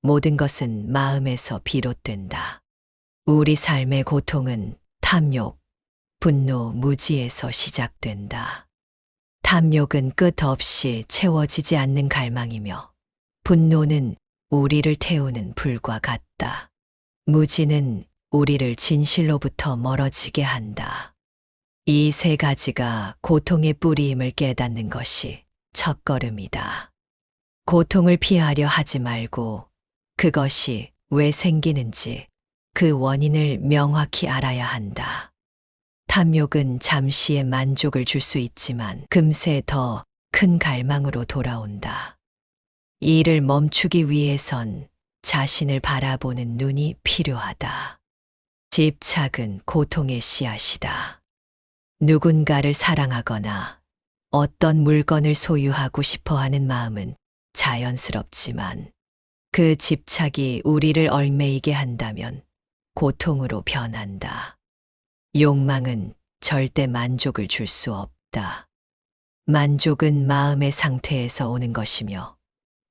모든 것은 마음에서 비롯된다. 우리 삶의 고통은 탐욕, 분노, 무지에서 시작된다. 탐욕은 끝없이 채워지지 않는 갈망이며, 분노는 우리를 태우는 불과 같다. 무지는 우리를 진실로부터 멀어지게 한다. 이 세 가지가 고통의 뿌리임을 깨닫는 것이 첫걸음이다. 고통을 피하려 하지 말고 그것이 왜 생기는지 그 원인을 명확히 알아야 한다. 탐욕은 잠시의 만족을 줄 수 있지만 금세 더 큰 갈망으로 돌아온다. 이를 멈추기 위해선 자신을 바라보는 눈이 필요하다. 집착은 고통의 씨앗이다. 누군가를 사랑하거나 어떤 물건을 소유하고 싶어 하는 마음은 자연스럽지만 그 집착이 우리를 얽매이게 한다면 고통으로 변한다. 욕망은 절대 만족을 줄 수 없다. 만족은 마음의 상태에서 오는 것이며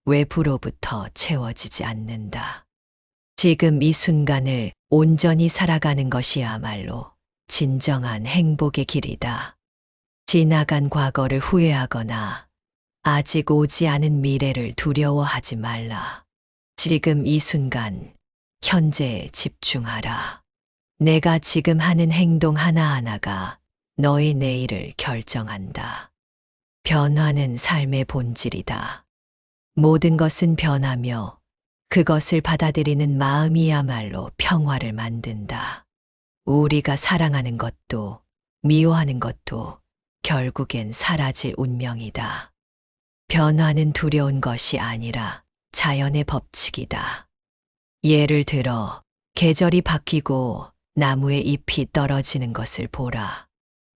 외부로부터 채워지지 않는다. 지금 이 순간을 온전히 살아가는 것이야말로 진정한 행복의 길이다. 지나간 과거를 후회하거나 아직 오지 않은 미래를 두려워하지 말라. 지금 이 순간, 현재에 집중하라. 내가 지금 하는 행동 하나하나가 너의 내일을 결정한다. 변화는 삶의 본질이다. 모든 것은 변하며 그것을 받아들이는 마음이야말로 평화를 만든다. 우리가 사랑하는 것도 미워하는 것도 결국엔 사라질 운명이다. 변화는 두려운 것이 아니라 자연의 법칙이다. 예를 들어 계절이 바뀌고 나무의 잎이 떨어지는 것을 보라.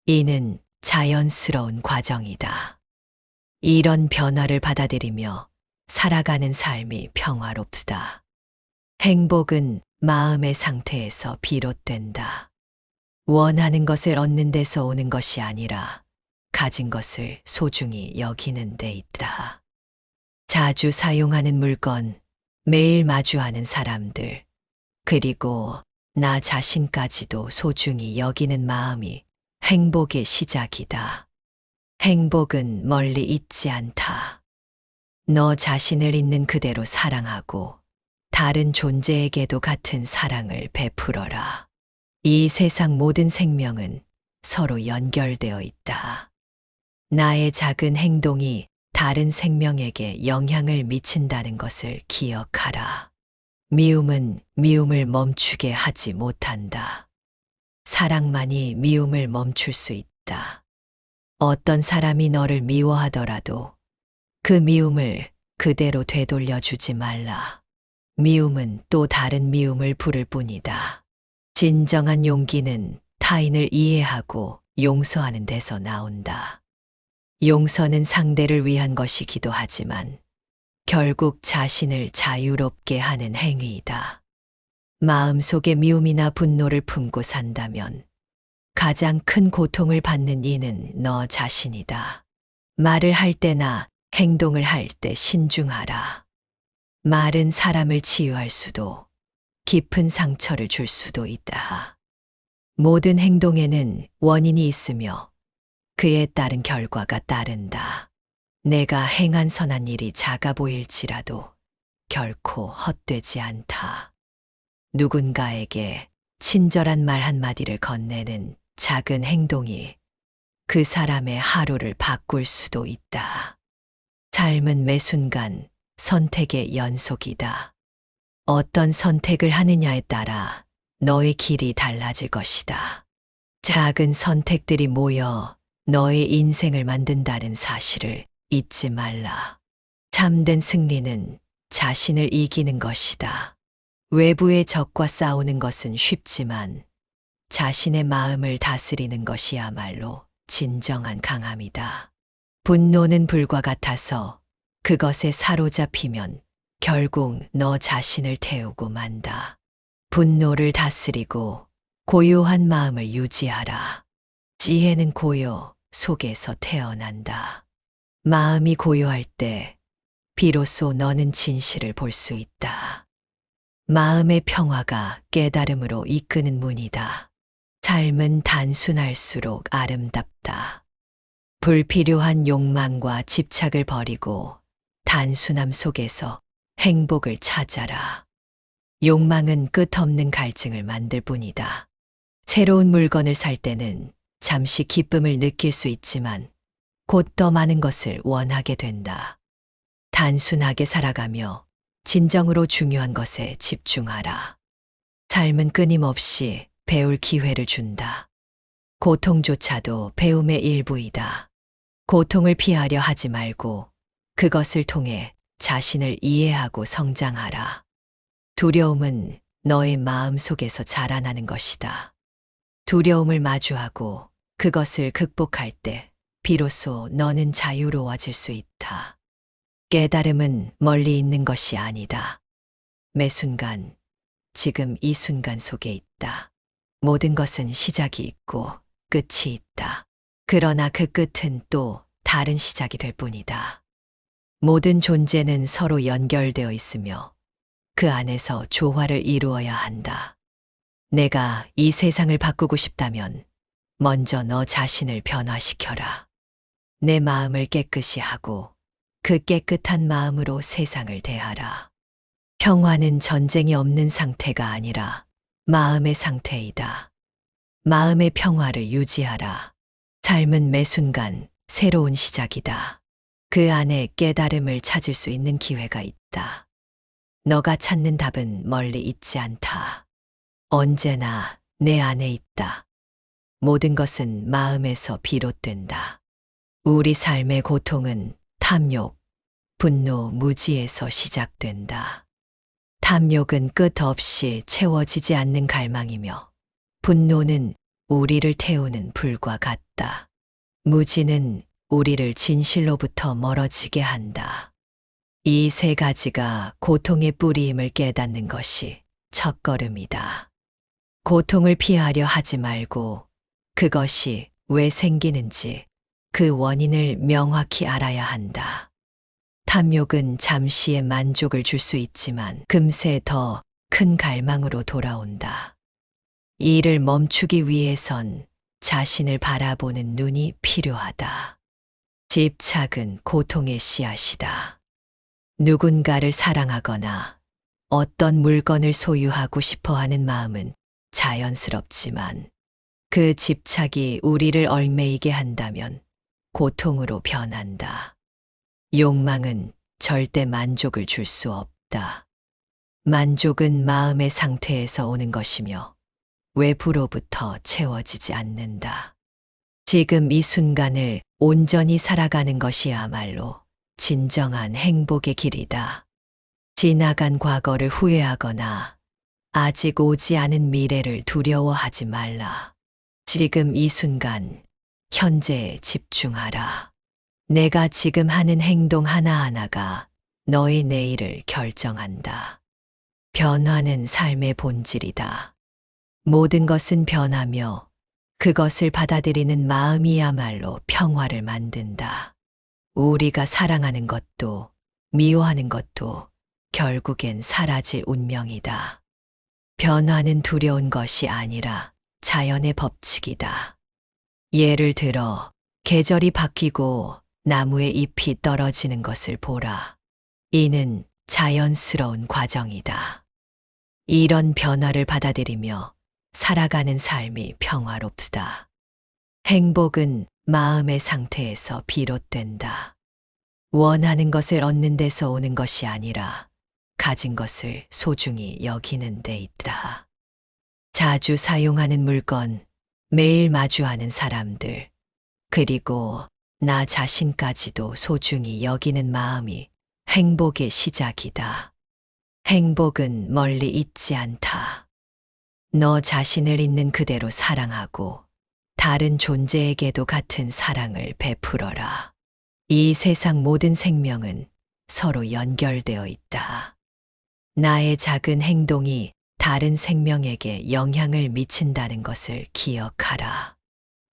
이는 자연스러운 과정이다. 이런 변화를 받아들이며 살아가는 삶이 평화롭다. 행복은 마음의 상태에서 비롯된다. 원하는 것을 얻는 데서 오는 것이 아니라 가진 것을 소중히 여기는 데 있다. 자주 사용하는 물건, 매일 마주하는 사람들, 그리고 나 자신까지도 소중히 여기는 마음이 행복의 시작이다. 행복은 멀리 있지 않다. 너 자신을 있는 그대로 사랑하고 다른 존재에게도 같은 사랑을 베풀어라. 이 세상 모든 생명은 서로 연결되어 있다. 나의 작은 행동이 다른 생명에게 영향을 미친다는 것을 기억하라. 미움은 미움을 멈추게 하지 못한다. 사랑만이 미움을 멈출 수 있다. 어떤 사람이 너를 미워하더라도 그 미움을 그대로 되돌려 주지 말라. 미움은 또 다른 미움을 부를 뿐이다. 진정한 용기는 타인을 이해하고 용서하는 데서 나온다. 용서는 상대를 위한 것이기도 하지만 결국 자신을 자유롭게 하는 행위이다. 마음속에 미움이나 분노를 품고 산다면 가장 큰 고통을 받는 이는 너 자신이다. 말을 할 때나 행동을 할 때 신중하라. 말은 사람을 치유할 수도 깊은 상처를 줄 수도 있다. 모든 행동에는 원인이 있으며 그에 따른 결과가 따른다. 내가 행한 선한 일이 작아 보일지라도 결코 헛되지 않다. 누군가에게 친절한 말 한마디를 건네는 작은 행동이 그 사람의 하루를 바꿀 수도 있다. 삶은 매 순간 선택의 연속이다. 어떤 선택을 하느냐에 따라 너의 길이 달라질 것이다. 작은 선택들이 모여 너의 인생을 만든다는 사실을 잊지 말라. 참된 승리는 자신을 이기는 것이다. 외부의 적과 싸우는 것은 쉽지만 자신의 마음을 다스리는 것이야말로 진정한 강함이다. 분노는 불과 같아서 그것에 사로잡히면 결국 너 자신을 태우고 만다. 분노를 다스리고 고요한 마음을 유지하라. 지혜는 고요 속에서 태어난다. 마음이 고요할 때 비로소 너는 진실을 볼 수 있다. 마음의 평화가 깨달음으로 이끄는 문이다. 삶은 단순할수록 아름답다. 불필요한 욕망과 집착을 버리고 단순함 속에서 행복을 찾아라. 욕망은 끝없는 갈증을 만들 뿐이다. 새로운 물건을 살 때는 잠시 기쁨을 느낄 수 있지만 곧 더 많은 것을 원하게 된다. 단순하게 살아가며 진정으로 중요한 것에 집중하라. 삶은 끊임없이 배울 기회를 준다. 고통조차도 배움의 일부이다. 고통을 피하려 하지 말고 그것을 통해 자신을 이해하고 성장하라. 두려움은 너의 마음 속에서 자라나는 것이다. 두려움을 마주하고 그것을 극복할 때 비로소 너는 자유로워질 수 있다. 깨달음은 멀리 있는 것이 아니다. 매 순간, 지금 이 순간 속에 있다. 모든 것은 시작이 있고 끝이 있다. 그러나 그 끝은 또 다른 시작이 될 뿐이다. 모든 존재는 서로 연결되어 있으며 그 안에서 조화를 이루어야 한다. 내가 이 세상을 바꾸고 싶다면 먼저 너 자신을 변화시켜라. 내 마음을 깨끗이 하고 그 깨끗한 마음으로 세상을 대하라. 평화는 전쟁이 없는 상태가 아니라 마음의 상태이다. 마음의 평화를 유지하라. 삶은 매 순간 새로운 시작이다. 그 안에 깨달음을 찾을 수 있는 기회가 있다. 너가 찾는 답은 멀리 있지 않다. 언제나 내 안에 있다. 모든 것은 마음에서 비롯된다. 우리 삶의 고통은 탐욕, 분노, 무지에서 시작된다. 탐욕은 끝없이 채워지지 않는 갈망이며 분노는 우리를 태우는 불과 같다. 무지는 우리를 진실로부터 멀어지게 한다. 이 세 가지가 고통의 뿌리임을 깨닫는 것이 첫걸음이다. 고통을 피하려 하지 말고 그것이 왜 생기는지 그 원인을 명확히 알아야 한다. 탐욕은 잠시의 만족을 줄 수 있지만 금세 더 큰 갈망으로 돌아온다. 이를 멈추기 위해선 자신을 바라보는 눈이 필요하다. 집착은 고통의 씨앗이다. 누군가를 사랑하거나 어떤 물건을 소유하고 싶어 하는 마음은 자연스럽지만 그 집착이 우리를 얽매이게 한다면 고통으로 변한다. 욕망은 절대 만족을 줄 수 없다. 만족은 마음의 상태에서 오는 것이며 외부로부터 채워지지 않는다. 지금 이 순간을 온전히 살아가는 것이야말로 진정한 행복의 길이다. 지나간 과거를 후회하거나 아직 오지 않은 미래를 두려워하지 말라. 지금 이 순간, 현재에 집중하라. 내가 지금 하는 행동 하나하나가 너의 내일을 결정한다. 변화는 삶의 본질이다. 모든 것은 변하며 그것을 받아들이는 마음이야말로 평화를 만든다. 우리가 사랑하는 것도 미워하는 것도 결국엔 사라질 운명이다. 변화는 두려운 것이 아니라 자연의 법칙이다. 예를 들어 계절이 바뀌고 나무의 잎이 떨어지는 것을 보라. 이는 자연스러운 과정이다. 이런 변화를 받아들이며 살아가는 삶이 평화롭다. 행복은 마음의 상태에서 비롯된다. 원하는 것을 얻는 데서 오는 것이 아니라 가진 것을 소중히 여기는 데 있다. 자주 사용하는 물건, 매일 마주하는 사람들, 그리고 나 자신까지도 소중히 여기는 마음이 행복의 시작이다. 행복은 멀리 있지 않다. 너 자신을 있는 그대로 사랑하고 다른 존재에게도 같은 사랑을 베풀어라. 이 세상 모든 생명은 서로 연결되어 있다. 나의 작은 행동이 다른 생명에게 영향을 미친다는 것을 기억하라.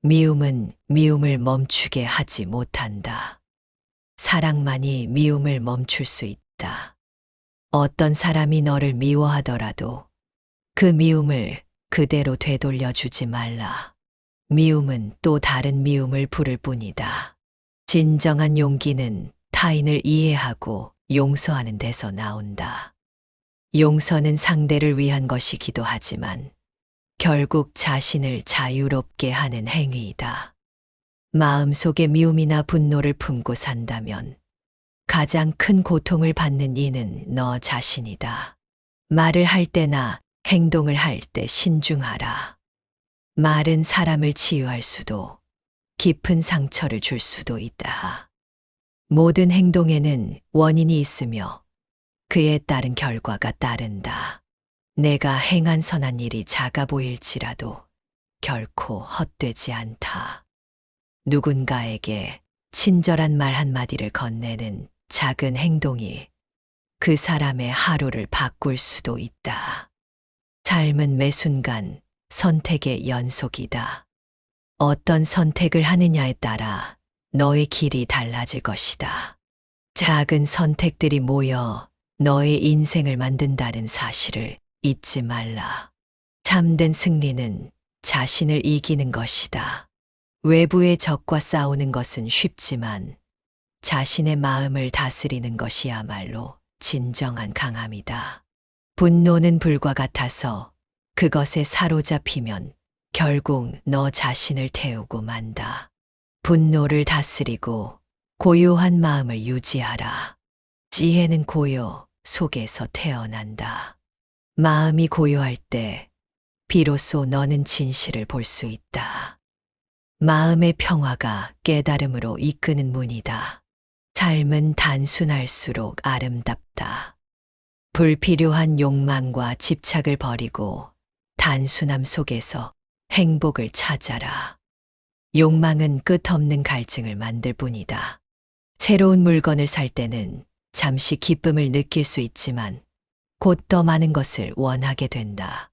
미움은 미움을 멈추게 하지 못한다. 사랑만이 미움을 멈출 수 있다. 어떤 사람이 너를 미워하더라도 그 미움을 그대로 되돌려 주지 말라. 미움은 또 다른 미움을 부를 뿐이다. 진정한 용기는 타인을 이해하고 용서하는 데서 나온다. 용서는 상대를 위한 것이기도 하지만 결국 자신을 자유롭게 하는 행위이다. 마음속에 미움이나 분노를 품고 산다면 가장 큰 고통을 받는 이는 너 자신이다. 말을 할 때나 행동을 할 때 신중하라. 말은 사람을 치유할 수도 깊은 상처를 줄 수도 있다. 모든 행동에는 원인이 있으며 그에 따른 결과가 따른다. 내가 행한 선한 일이 작아 보일지라도 결코 헛되지 않다. 누군가에게 친절한 말 한마디를 건네는 작은 행동이 그 사람의 하루를 바꿀 수도 있다. 삶은 매 순간 선택의 연속이다. 어떤 선택을 하느냐에 따라 너의 길이 달라질 것이다. 작은 선택들이 모여 너의 인생을 만든다는 사실을 잊지 말라. 참된 승리는 자신을 이기는 것이다. 외부의 적과 싸우는 것은 쉽지만 자신의 마음을 다스리는 것이야말로 진정한 강함이다. 분노는 불과 같아서 그것에 사로잡히면 결국 너 자신을 태우고 만다. 분노를 다스리고 고요한 마음을 유지하라. 지혜는 고요 속에서 태어난다. 마음이 고요할 때 비로소 너는 진실을 볼 수 있다. 마음의 평화가 깨달음으로 이끄는 문이다. 삶은 단순할수록 아름답다. 불필요한 욕망과 집착을 버리고 단순함 속에서 행복을 찾아라. 욕망은 끝없는 갈증을 만들 뿐이다. 새로운 물건을 살 때는 잠시 기쁨을 느낄 수 있지만 곧 더 많은 것을 원하게 된다.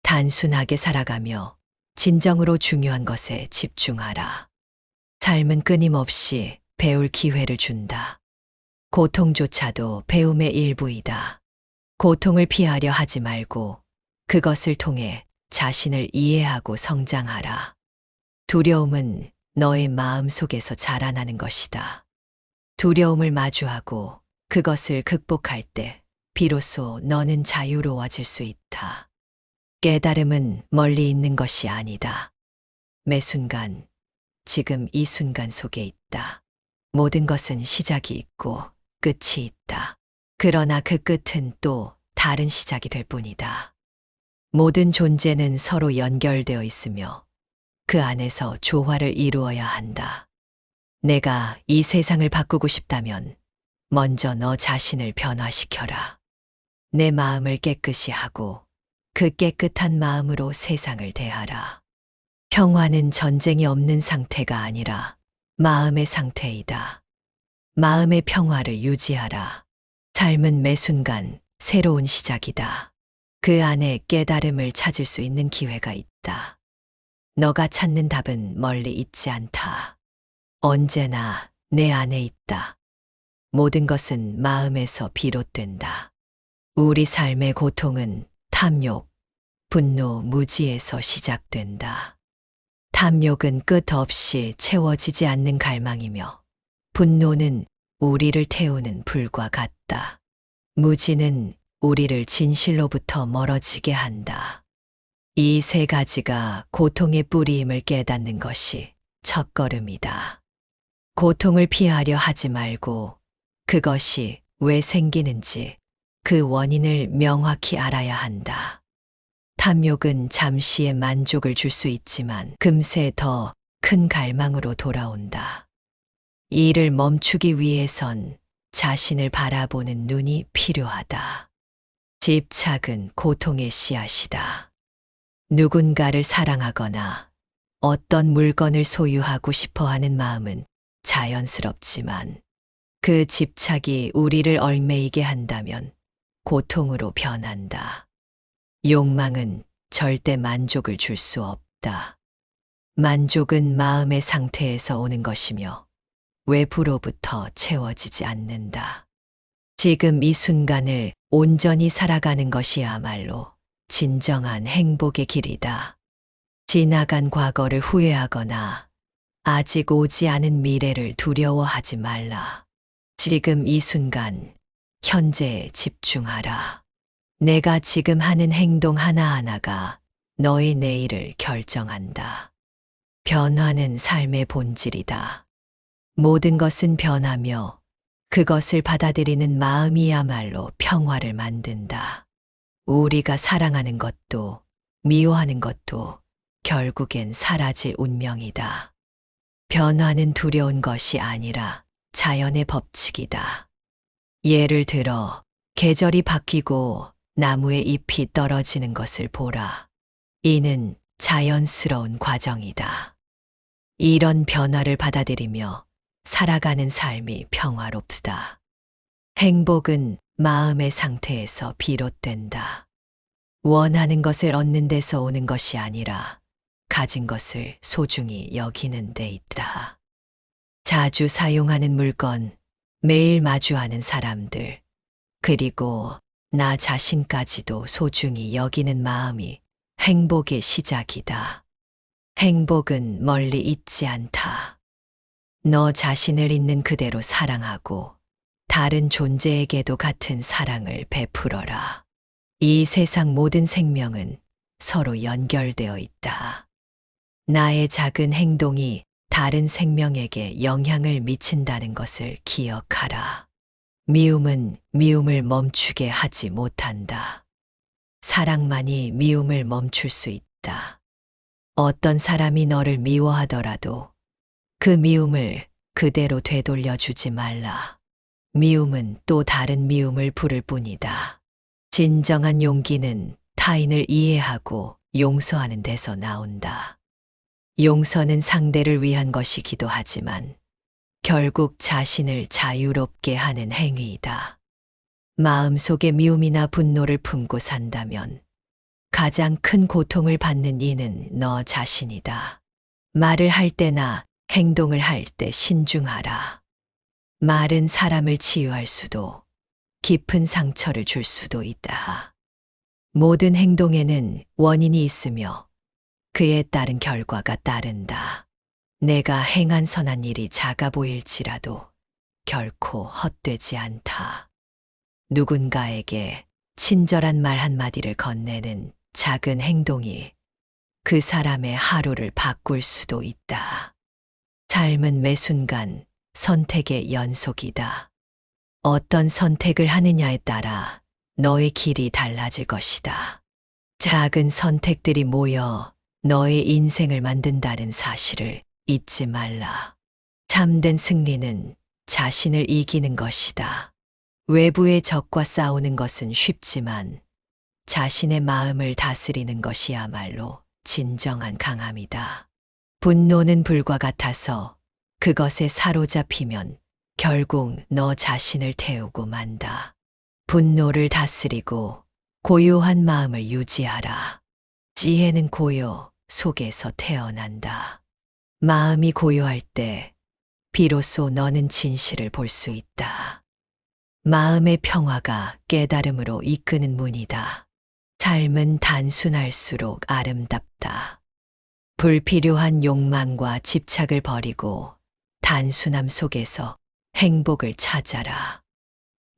단순하게 살아가며 진정으로 중요한 것에 집중하라. 삶은 끊임없이 배울 기회를 준다. 고통조차도 배움의 일부이다. 고통을 피하려 하지 말고 그것을 통해 자신을 이해하고 성장하라. 두려움은 너의 마음 속에서 자라나는 것이다. 두려움을 마주하고 그것을 극복할 때 비로소 너는 자유로워질 수 있다. 깨달음은 멀리 있는 것이 아니다. 매 순간, 지금 이 순간 속에 있다. 모든 것은 시작이 있고 끝이 있다. 그러나 그 끝은 또 다른 시작이 될 뿐이다. 모든 존재는 서로 연결되어 있으며 그 안에서 조화를 이루어야 한다. 내가 이 세상을 바꾸고 싶다면 먼저 너 자신을 변화시켜라. 내 마음을 깨끗이 하고 그 깨끗한 마음으로 세상을 대하라. 평화는 전쟁이 없는 상태가 아니라 마음의 상태이다. 마음의 평화를 유지하라. 삶은 매 순간 새로운 시작이다. 그 안에 깨달음을 찾을 수 있는 기회가 있다. 너가 찾는 답은 멀리 있지 않다. 언제나 내 안에 있다. 모든 것은 마음에서 비롯된다. 우리 삶의 고통은 탐욕, 분노, 무지에서 시작된다. 탐욕은 끝없이 채워지지 않는 갈망이며 분노는 우리를 태우는 불과 같다. 무지는 우리를 진실로부터 멀어지게 한다. 이 세 가지가 고통의 뿌리임을 깨닫는 것이 첫걸음이다. 고통을 피하려 하지 말고 그것이 왜 생기는지 그 원인을 명확히 알아야 한다. 탐욕은 잠시의 만족을 줄 수 있지만 금세 더 큰 갈망으로 돌아온다. 이를 멈추기 위해선 자신을 바라보는 눈이 필요하다. 집착은 고통의 씨앗이다. 누군가를 사랑하거나 어떤 물건을 소유하고 싶어 하는 마음은 자연스럽지만 그 집착이 우리를 얽매이게 한다면 고통으로 변한다. 욕망은 절대 만족을 줄 수 없다. 만족은 마음의 상태에서 오는 것이며 외부로부터 채워지지 않는다. 지금 이 순간을 온전히 살아가는 것이야말로 진정한 행복의 길이다. 지나간 과거를 후회하거나 아직 오지 않은 미래를 두려워하지 말라. 지금 이 순간, 현재에 집중하라. 내가 지금 하는 행동 하나하나가 너의 내일을 결정한다. 변화는 삶의 본질이다. 모든 것은 변하며 그것을 받아들이는 마음이야말로 평화를 만든다. 우리가 사랑하는 것도 미워하는 것도 결국엔 사라질 운명이다. 변화는 두려운 것이 아니라 자연의 법칙이다. 예를 들어 계절이 바뀌고 나무의 잎이 떨어지는 것을 보라. 이는 자연스러운 과정이다. 이런 변화를 받아들이며 살아가는 삶이 평화롭다. 행복은 마음의 상태에서 비롯된다. 원하는 것을 얻는 데서 오는 것이 아니라 가진 것을 소중히 여기는 데 있다. 자주 사용하는 물건, 매일 마주하는 사람들, 그리고 나 자신까지도 소중히 여기는 마음이 행복의 시작이다. 행복은 멀리 있지 않다. 너 자신을 있는 그대로 사랑하고 다른 존재에게도 같은 사랑을 베풀어라. 이 세상 모든 생명은 서로 연결되어 있다. 나의 작은 행동이 다른 생명에게 영향을 미친다는 것을 기억하라. 미움은 미움을 멈추게 하지 못한다. 사랑만이 미움을 멈출 수 있다. 어떤 사람이 너를 미워하더라도 그 미움을 그대로 되돌려 주지 말라. 미움은 또 다른 미움을 부를 뿐이다. 진정한 용기는 타인을 이해하고 용서하는 데서 나온다. 용서는 상대를 위한 것이기도 하지만 결국 자신을 자유롭게 하는 행위이다. 마음속에 미움이나 분노를 품고 산다면 가장 큰 고통을 받는 이는 너 자신이다. 말을 할 때나 행동을 할 때 신중하라. 말은 사람을 치유할 수도 깊은 상처를 줄 수도 있다. 모든 행동에는 원인이 있으며 그에 따른 결과가 따른다. 내가 행한 선한 일이 작아 보일지라도 결코 헛되지 않다. 누군가에게 친절한 말 한마디를 건네는 작은 행동이 그 사람의 하루를 바꿀 수도 있다. 삶은 매 순간 선택의 연속이다. 어떤 선택을 하느냐에 따라 너의 길이 달라질 것이다. 작은 선택들이 모여 너의 인생을 만든다는 사실을 잊지 말라. 참된 승리는 자신을 이기는 것이다. 외부의 적과 싸우는 것은 쉽지만 자신의 마음을 다스리는 것이야말로 진정한 강함이다. 분노는 불과 같아서 그것에 사로잡히면 결국 너 자신을 태우고 만다. 분노를 다스리고 고요한 마음을 유지하라. 지혜는 고요 속에서 태어난다. 마음이 고요할 때 비로소 너는 진실을 볼 수 있다. 마음의 평화가 깨달음으로 이끄는 문이다. 삶은 단순할수록 아름답다. 불필요한 욕망과 집착을 버리고 단순함 속에서 행복을 찾아라.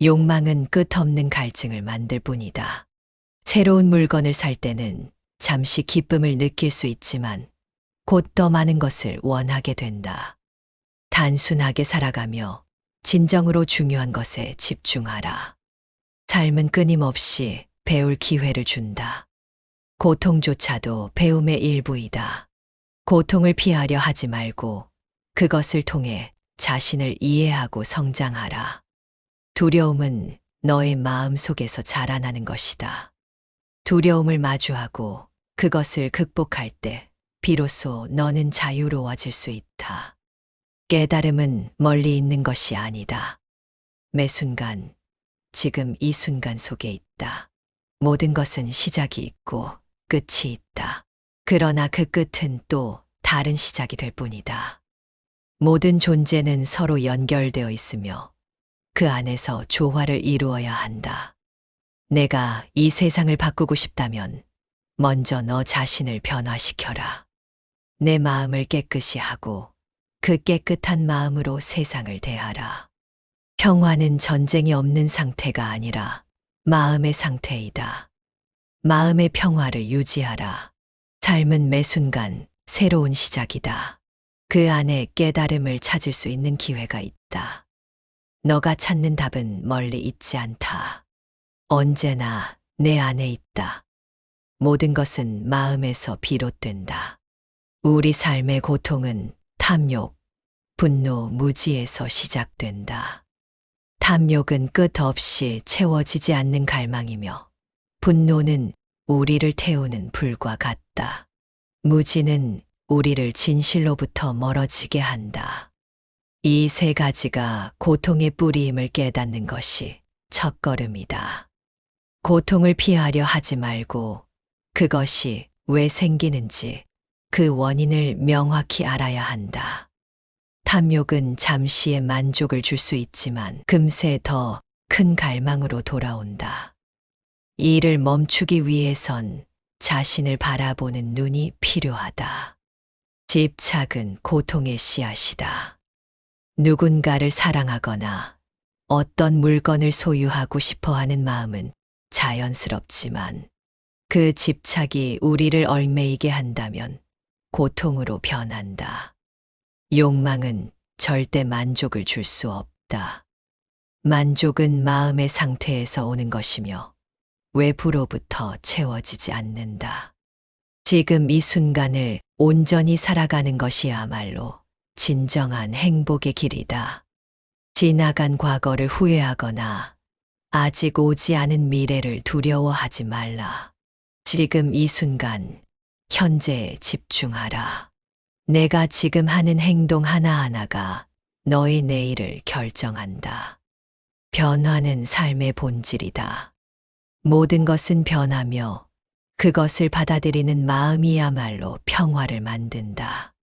욕망은 끝없는 갈증을 만들 뿐이다. 새로운 물건을 살 때는 잠시 기쁨을 느낄 수 있지만 곧 더 많은 것을 원하게 된다. 단순하게 살아가며 진정으로 중요한 것에 집중하라. 삶은 끊임없이 배울 기회를 준다. 고통조차도 배움의 일부이다. 고통을 피하려 하지 말고 그것을 통해 자신을 이해하고 성장하라. 두려움은 너의 마음 속에서 자라나는 것이다. 두려움을 마주하고 그것을 극복할 때 비로소 너는 자유로워질 수 있다. 깨달음은 멀리 있는 것이 아니다. 매 순간, 지금 이 순간 속에 있다. 모든 것은 시작이 있고 끝이 있다. 그러나 그 끝은 또 다른 시작이 될 뿐이다. 모든 존재는 서로 연결되어 있으며 그 안에서 조화를 이루어야 한다. 내가 이 세상을 바꾸고 싶다면 먼저 너 자신을 변화시켜라. 내 마음을 깨끗이 하고 그 깨끗한 마음으로 세상을 대하라. 평화는 전쟁이 없는 상태가 아니라 마음의 상태이다. 마음의 평화를 유지하라. 삶은 매 순간 새로운 시작이다. 그 안에 깨달음을 찾을 수 있는 기회가 있다. 너가 찾는 답은 멀리 있지 않다. 언제나 내 안에 있다. 모든 것은 마음에서 비롯된다. 우리 삶의 고통은 탐욕, 분노, 무지에서 시작된다. 탐욕은 끝없이 채워지지 않는 갈망이며 분노는 우리를 태우는 불과 같다. 무지는 우리를 진실로부터 멀어지게 한다. 이 세 가지가 고통의 뿌리임을 깨닫는 것이 첫걸음이다. 고통을 피하려 하지 말고 그것이 왜 생기는지 그 원인을 명확히 알아야 한다. 탐욕은 잠시의 만족을 줄 수 있지만 금세 더 큰 갈망으로 돌아온다. 이를 멈추기 위해선 자신을 바라보는 눈이 필요하다. 집착은 고통의 씨앗이다. 누군가를 사랑하거나 어떤 물건을 소유하고 싶어 하는 마음은 자연스럽지만 그 집착이 우리를 얽매이게 한다면 고통으로 변한다. 욕망은 절대 만족을 줄 수 없다. 만족은 마음의 상태에서 오는 것이며 외부로부터 채워지지 않는다. 지금 이 순간을 온전히 살아가는 것이야말로 진정한 행복의 길이다. 지나간 과거를 후회하거나 아직 오지 않은 미래를 두려워하지 말라. 지금 이 순간, 현재에 집중하라. 내가 지금 하는 행동 하나하나가 너의 내일을 결정한다. 변화는 삶의 본질이다. 모든 것은 변하며 그것을 받아들이는 마음이야말로 평화를 만든다.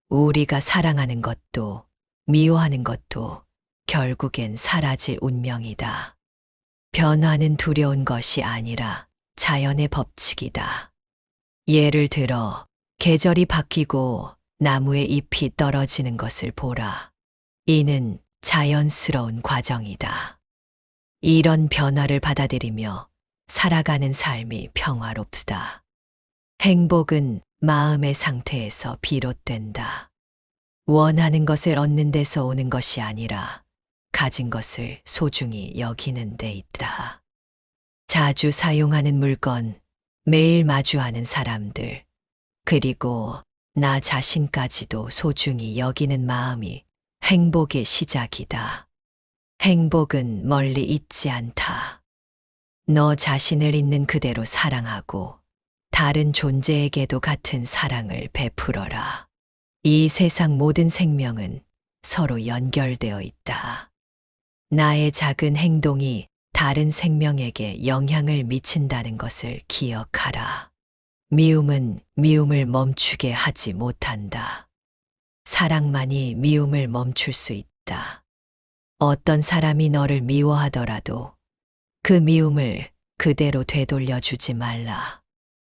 우리가 사랑하는 것도 미워하는 것도 결국엔 사라질 운명이다. 변화는 두려운 것이 아니라 자연의 법칙이다. 예를 들어 계절이 바뀌고 나무의 잎이 떨어지는 것을 보라. 이는 자연스러운 과정이다. 이런 변화를 받아들이며 살아가는 삶이 평화롭다. 행복은 마음의 상태에서 비롯된다. 원하는 것을 얻는 데서 오는 것이 아니라 가진 것을 소중히 여기는 데 있다. 자주 사용하는 물건, 매일 마주하는 사람들, 그리고 나 자신까지도 소중히 여기는 마음이 행복의 시작이다. 행복은 멀리 있지 않다. 너 자신을 있는 그대로 사랑하고 다른 존재에게도 같은 사랑을 베풀어라. 이 세상 모든 생명은 서로 연결되어 있다. 나의 작은 행동이 다른 생명에게 영향을 미친다는 것을 기억하라. 미움은 미움을 멈추게 하지 못한다. 사랑만이 미움을 멈출 수 있다. 어떤 사람이 너를 미워하더라도 그 미움을 그대로 되돌려 주지 말라.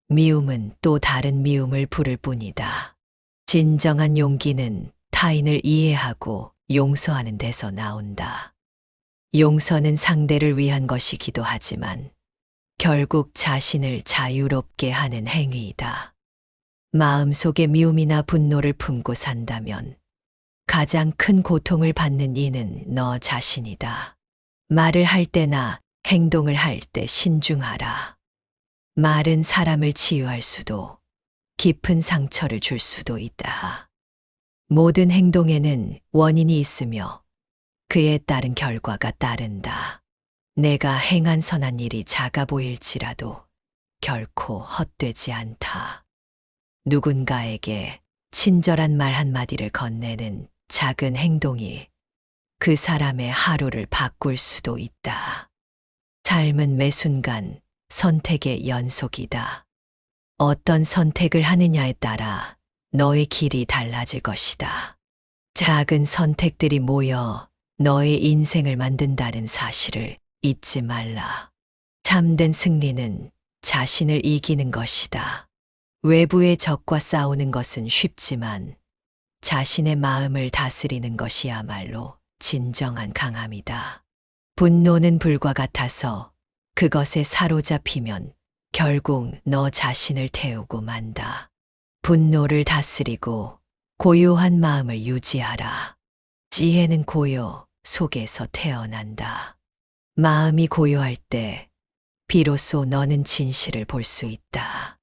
미움은 또 다른 미움을 부를 뿐이다. 진정한 용기는 타인을 이해하고 용서하는 데서 나온다. 용서는 상대를 위한 것이기도 하지만 결국 자신을 자유롭게 하는 행위이다. 마음속에 미움이나 분노를 품고 산다면 가장 큰 고통을 받는 이는 너 자신이다. 말을 할 때나 행동을 할 때 신중하라. 말은 사람을 치유할 수도 깊은 상처를 줄 수도 있다. 모든 행동에는 원인이 있으며 그에 따른 결과가 따른다. 내가 행한 선한 일이 작아 보일지라도 결코 헛되지 않다. 누군가에게 친절한 말 한마디를 건네는 작은 행동이 그 사람의 하루를 바꿀 수도 있다. 삶은 매 순간 선택의 연속이다. 어떤 선택을 하느냐에 따라 너의 길이 달라질 것이다. 작은 선택들이 모여 너의 인생을 만든다는 사실을 잊지 말라. 참된 승리는 자신을 이기는 것이다. 외부의 적과 싸우는 것은 쉽지만 자신의 마음을 다스리는 것이야말로 진정한 강함이다. 분노는 불과 같아서 그것에 사로잡히면 결국 너 자신을 태우고 만다. 분노를 다스리고 고요한 마음을 유지하라. 지혜는 고요 속에서 태어난다. 마음이 고요할 때 비로소 너는 진실을 볼 수 있다.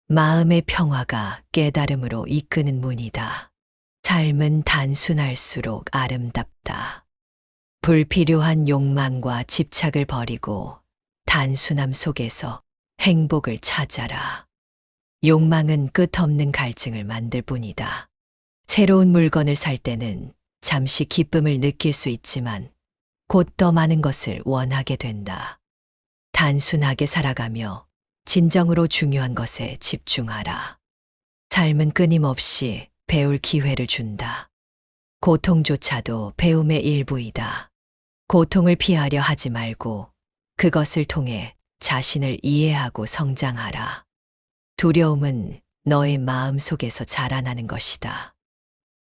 마음의 평화가 깨달음으로 이끄는 문이다. 삶은 단순할수록 아름답다. 불필요한 욕망과 집착을 버리고 단순함 속에서 행복을 찾아라. 욕망은 끝없는 갈증을 만들 뿐이다. 새로운 물건을 살 때는 잠시 기쁨을 느낄 수 있지만 곧 더 많은 것을 원하게 된다. 단순하게 살아가며 진정으로 중요한 것에 집중하라. 삶은 끊임없이 배울 기회를 준다. 고통조차도 배움의 일부이다. 고통을 피하려 하지 말고 그것을 통해 자신을 이해하고 성장하라. 두려움은 너의 마음 속에서 자라나는 것이다.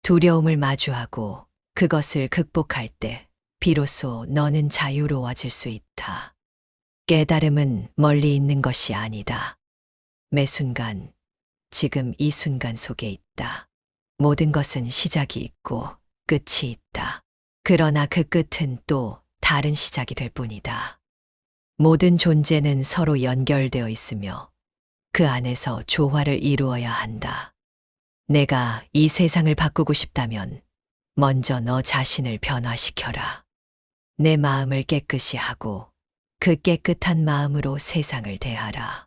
두려움을 마주하고 그것을 극복할 때 비로소 너는 자유로워질 수 있다. 깨달음은 멀리 있는 것이 아니다. 매 순간, 지금 이 순간 속에 있다. 모든 것은 시작이 있고 끝이 있다. 그러나 그 끝은 또 다른 시작이 될 뿐이다. 모든 존재는 서로 연결되어 있으며 그 안에서 조화를 이루어야 한다. 내가 이 세상을 바꾸고 싶다면 먼저 너 자신을 변화시켜라. 내 마음을 깨끗이 하고 그 깨끗한 마음으로 세상을 대하라.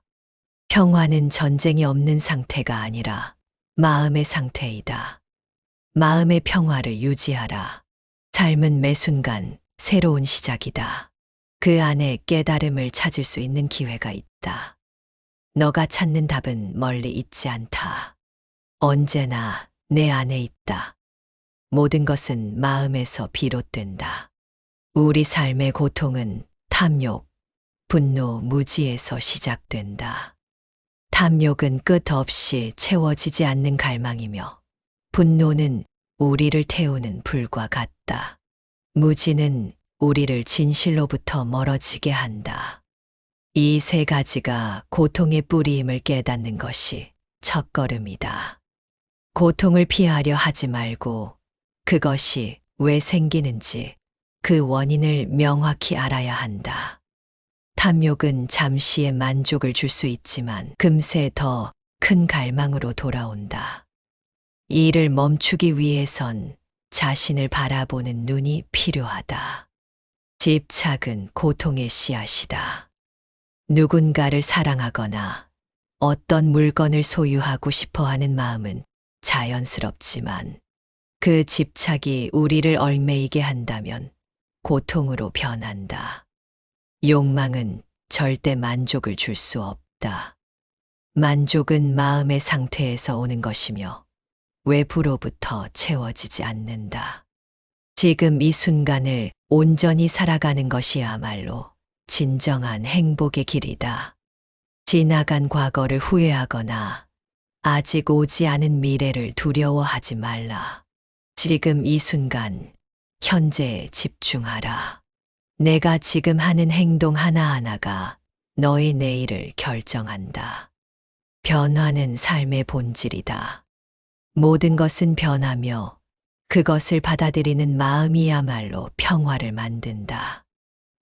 평화는 전쟁이 없는 상태가 아니라 마음의 상태이다. 마음의 평화를 유지하라. 삶은 매 순간 새로운 시작이다. 그 안에 깨달음을 찾을 수 있는 기회가 있다. 너가 찾는 답은 멀리 있지 않다. 언제나 내 안에 있다. 모든 것은 마음에서 비롯된다. 우리 삶의 고통은 탐욕, 분노, 무지에서 시작된다. 탐욕은 끝없이 채워지지 않는 갈망이며 분노는 우리를 태우는 불과 같다. 무지는 우리를 진실로부터 멀어지게 한다. 이 세 가지가 고통의 뿌리임을 깨닫는 것이 첫걸음이다. 고통을 피하려 하지 말고 그것이 왜 생기는지 그 원인을 명확히 알아야 한다. 탐욕은 잠시의 만족을 줄 수 있지만 금세 더 큰 갈망으로 돌아온다. 이를 멈추기 위해선 자신을 바라보는 눈이 필요하다. 집착은 고통의 씨앗이다. 누군가를 사랑하거나 어떤 물건을 소유하고 싶어 하는 마음은 자연스럽지만 그 집착이 우리를 얽매이게 한다면 고통으로 변한다. 욕망은 절대 만족을 줄 수 없다. 만족은 마음의 상태에서 오는 것이며 외부로부터 채워지지 않는다. 지금 이 순간을 온전히 살아가는 것이야말로 진정한 행복의 길이다. 지나간 과거를 후회하거나 아직 오지 않은 미래를 두려워하지 말라. 지금 이 순간, 현재에 집중하라. 내가 지금 하는 행동 하나하나가 너의 내일을 결정한다. 변화는 삶의 본질이다. 모든 것은 변하며 그것을 받아들이는 마음이야말로 평화를 만든다.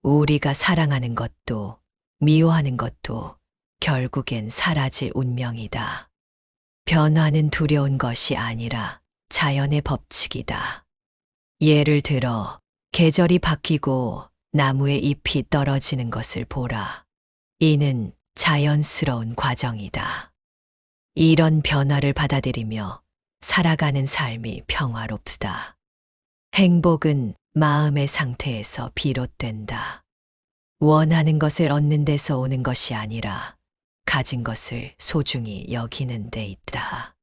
우리가 사랑하는 것도 미워하는 것도 결국엔 사라질 운명이다. 변화는 두려운 것이 아니라 자연의 법칙이다. 예를 들어 계절이 바뀌고 나무의 잎이 떨어지는 것을 보라. 이는 자연스러운 과정이다. 이런 변화를 받아들이며 살아가는 삶이 평화롭다. 행복은 마음의 상태에서 비롯된다. 원하는 것을 얻는 데서 오는 것이 아니라 가진 것을 소중히 여기는 데 있다.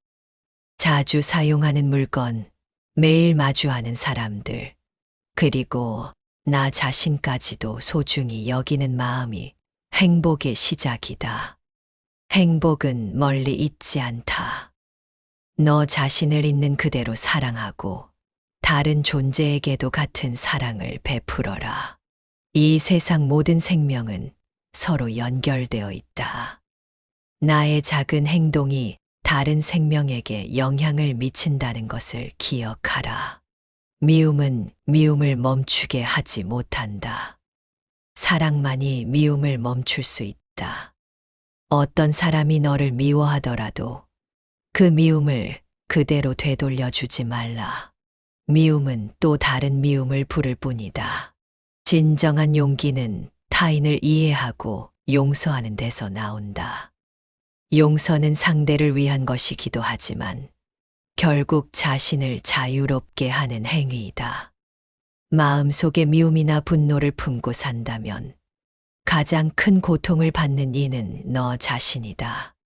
자주 사용하는 물건, 매일 마주하는 사람들, 그리고 나 자신까지도 소중히 여기는 마음이 행복의 시작이다. 행복은 멀리 있지 않다. 너 자신을 있는 그대로 사랑하고 다른 존재에게도 같은 사랑을 베풀어라. 이 세상 모든 생명은 서로 연결되어 있다. 나의 작은 행동이 다른 생명에게 영향을 미친다는 것을 기억하라. 미움은 미움을 멈추게 하지 못한다. 사랑만이 미움을 멈출 수 있다. 어떤 사람이 너를 미워하더라도 그 미움을 그대로 되돌려 주지 말라. 미움은 또 다른 미움을 부를 뿐이다. 진정한 용기는 타인을 이해하고 용서하는 데서 나온다. 용서는 상대를 위한 것이기도 하지만 결국 자신을 자유롭게 하는 행위이다. 마음속에 미움이나 분노를 품고 산다면 가장 큰 고통을 받는 이는 너 자신이다.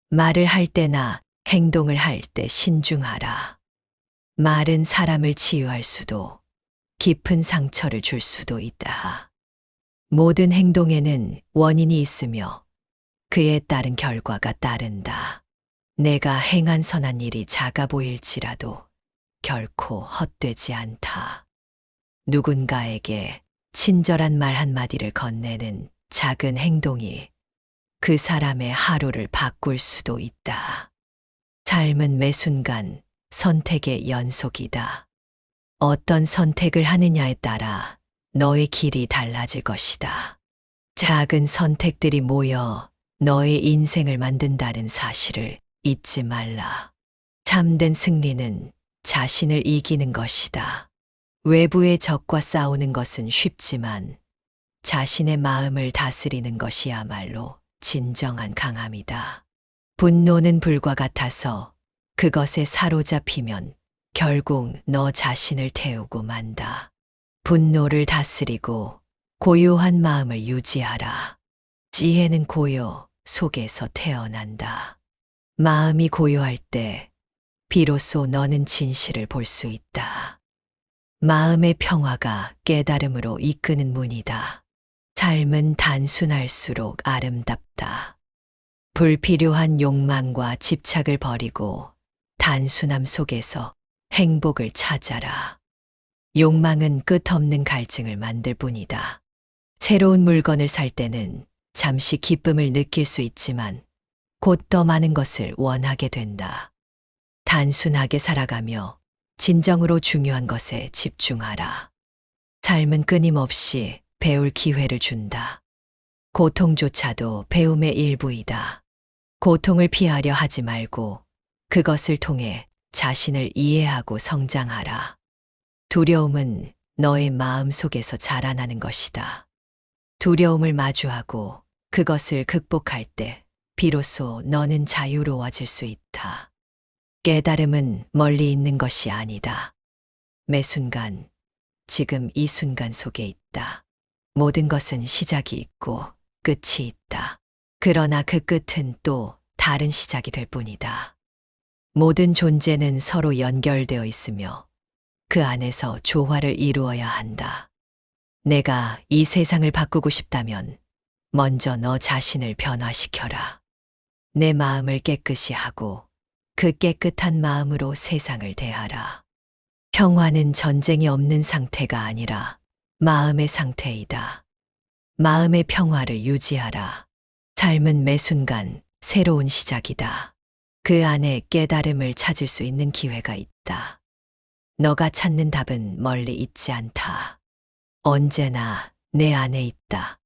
말을 할 때나 행동을 할 때 신중하라. 말은 사람을 치유할 수도 깊은 상처를 줄 수도 있다. 모든 행동에는 원인이 있으며 그에 따른 결과가 따른다. 내가 행한 선한 일이 작아 보일지라도 결코 헛되지 않다. 누군가에게 친절한 말 한마디를 건네는 작은 행동이 그 사람의 하루를 바꿀 수도 있다. 삶은 매 순간 선택의 연속이다. 어떤 선택을 하느냐에 따라 너의 길이 달라질 것이다. 작은 선택들이 모여 너의 인생을 만든다는 사실을 잊지 말라. 참된 승리는 자신을 이기는 것이다. 외부의 적과 싸우는 것은 쉽지만 자신의 마음을 다스리는 것이야말로 진정한 강함이다. 분노는 불과 같아서 그것에 사로잡히면 결국 너 자신을 태우고 만다. 분노를 다스리고 고요한 마음을 유지하라. 지혜는 고요 속에서 태어난다. 마음이 고요할 때 비로소 너는 진실을 볼 수 있다. 마음의 평화가 깨달음으로 이끄는 문이다. 삶은 단순할수록 아름답다. 불필요한 욕망과 집착을 버리고 단순함 속에서 행복을 찾아라. 욕망은 끝없는 갈증을 만들 뿐이다. 새로운 물건을 살 때는 잠시 기쁨을 느낄 수 있지만 곧 더 많은 것을 원하게 된다. 단순하게 살아가며 진정으로 중요한 것에 집중하라. 삶은 끊임없이 배울 기회를 준다. 고통조차도 배움의 일부이다. 고통을 피하려 하지 말고 그것을 통해 자신을 이해하고 성장하라. 두려움은 너의 마음 속에서 자라나는 것이다. 두려움을 마주하고 그것을 극복할 때 비로소 너는 자유로워질 수 있다. 깨달음은 멀리 있는 것이 아니다. 매 순간, 지금 이 순간 속에 있다. 모든 것은 시작이 있고 끝이 있다. 그러나 그 끝은 또 다른 시작이 될 뿐이다. 모든 존재는 서로 연결되어 있으며 그 안에서 조화를 이루어야 한다. 내가 이 세상을 바꾸고 싶다면 먼저 너 자신을 변화시켜라. 내 마음을 깨끗이 하고 그 깨끗한 마음으로 세상을 대하라. 평화는 전쟁이 없는 상태가 아니라 마음의 상태이다. 마음의 평화를 유지하라. 삶은 매 순간 새로운 시작이다. 그 안에 깨달음을 찾을 수 있는 기회가 있다. 너가 찾는 답은 멀리 있지 않다. 언제나 내 안에 있다.